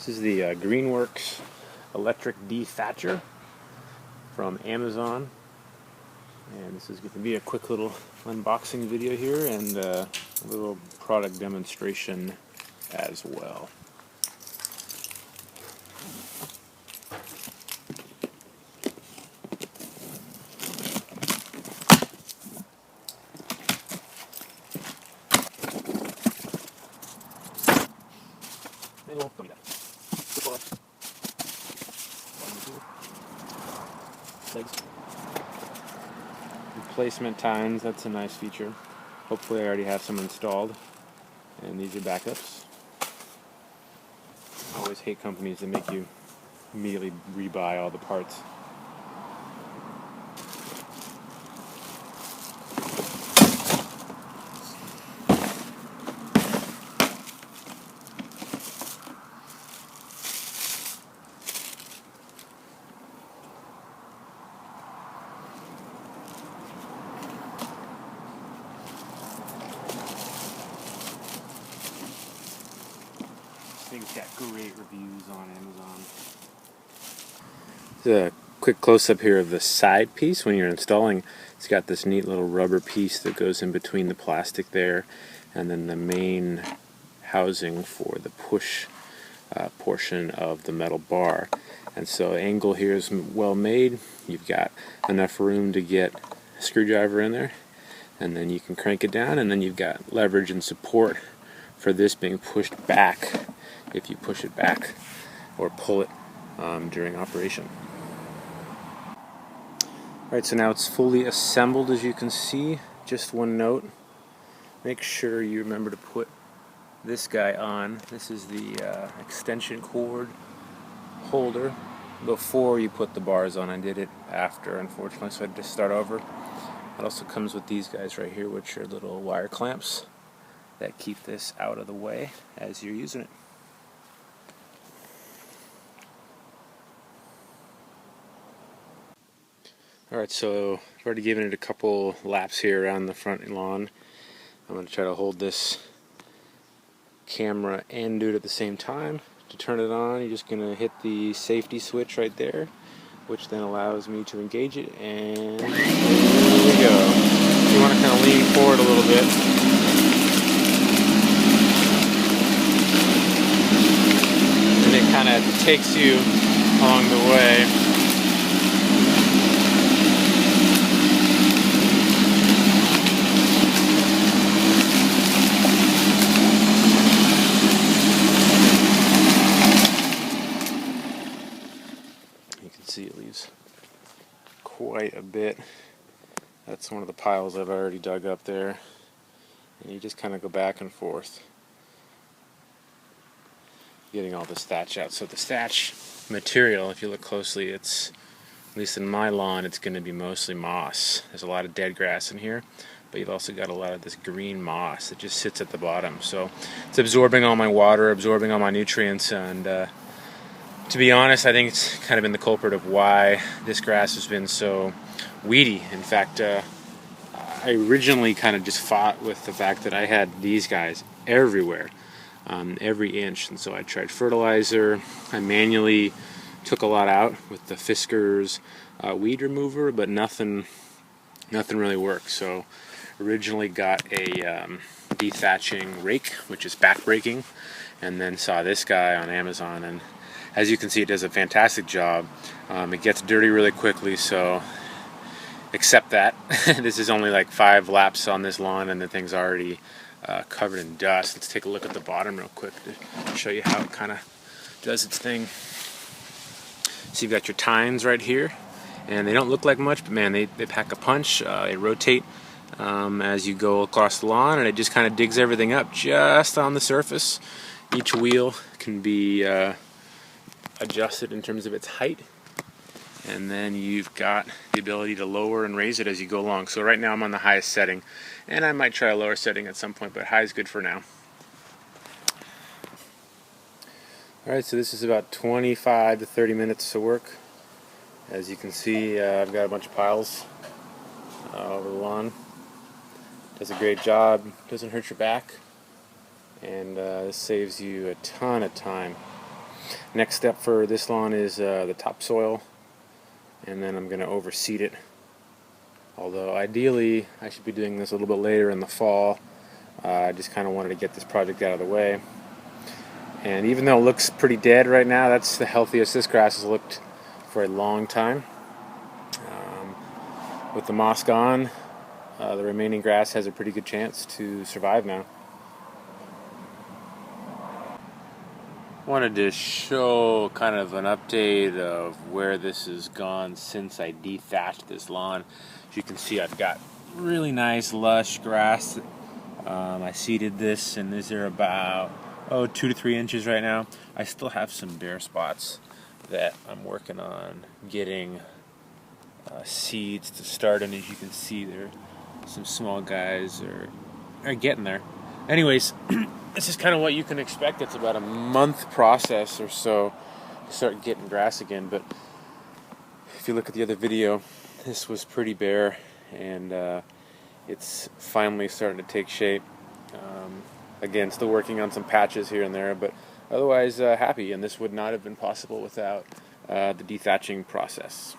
This is the Greenworks electric dethatcher from Amazon, and this is going to be a quick little unboxing video here and a little product demonstration as well. Replacement times, that's a nice feature. Hopefully I already have some installed, and these are backups. I always hate companies that make you immediately rebuy all the parts. I think it's got great reviews on Amazon. A quick close-up here of the side piece. When you're installing, it's got this neat little rubber piece that goes in between the plastic there, and then the main housing for the push portion of the metal bar. And so the angle here is well made. You've got enough room to get a screwdriver in there, and then you can crank it down, and then you've got leverage and support for this being pushed back if you push it back or pull it during operation. Alright, so now it's fully assembled, as you can see. Just one note, make sure you remember to put this guy on. This is the extension cord holder before you put the bars on. I did it after, unfortunately, so I had to start over. It also comes with these guys right here, which are little wire clamps that keep this out of the way as you're using it. Alright, so I've already given it a couple laps here around the front lawn. I'm going to try to hold this camera and do it at the same time. To turn it on, you're just going to hit the safety switch right there, which then allows me to engage it, and there we go. You want to kind of lean forward a little bit. And it kind of takes you along the way. You can see it leaves quite a bit. That's one of the piles I've already dug up there. And you just kind of go back and forth, getting all this thatch out. So the thatch material, if you look closely, it's, at least in my lawn, it's going to be mostly moss. There's a lot of dead grass in here, but you've also got a lot of this green moss that just sits at the bottom. So it's absorbing all my water, absorbing all my nutrients, and to be honest, I think it's kind of been the culprit of why this grass has been so weedy. In fact, I originally kind of just fought with the fact that I had these guys everywhere, every inch, and so I tried fertilizer. I manually took a lot out with the Fisker's weed remover, but nothing really worked. So originally got a dethatching rake, which is back raking, and then saw this guy on Amazon, and as you can see, it does a fantastic job. It gets dirty really quickly, so accept that. This is only like 5 laps on this lawn, and the thing's already covered in dust. Let's take a look at the bottom real quick to show you how it kind of does its thing. So you've got your tines right here, and they don't look like much, but man, they pack a punch. They rotate as you go across the lawn, and it just kind of digs everything up just on the surface. Each wheel can be adjusted in terms of its height, and then you've got the ability to lower and raise it as you go along. So right now I'm on the highest setting, and I might try a lower setting at some point, but high is good for now. Alright, so this is about 25 to 30 minutes of work. As you can see, I've got a bunch of piles over the lawn. Does a great job, doesn't hurt your back, and this saves you a ton of time. Next step for this lawn is the topsoil, and then I'm going to overseed it. Although ideally I should be doing this a little bit later in the fall. I just kind of wanted to get this project out of the way. And even though it looks pretty dead right now, that's the healthiest this grass has looked for a long time. With the moss gone, the remaining grass has a pretty good chance to survive now. Wanted to show kind of an update of where this has gone since I dethatched this lawn. As you can see, I've got really nice lush grass. I seeded this, and these are about 2 to 3 inches right now. I still have some bare spots that I'm working on getting seeds to start, and as you can see, there some small guys are getting there. Anyways, this is kind of what you can expect. It's about a month process or so to start getting grass again. But if you look at the other video, this was pretty bare, and it's finally starting to take shape. Again, still working on some patches here and there, but otherwise happy. And this would not have been possible without the dethatching process.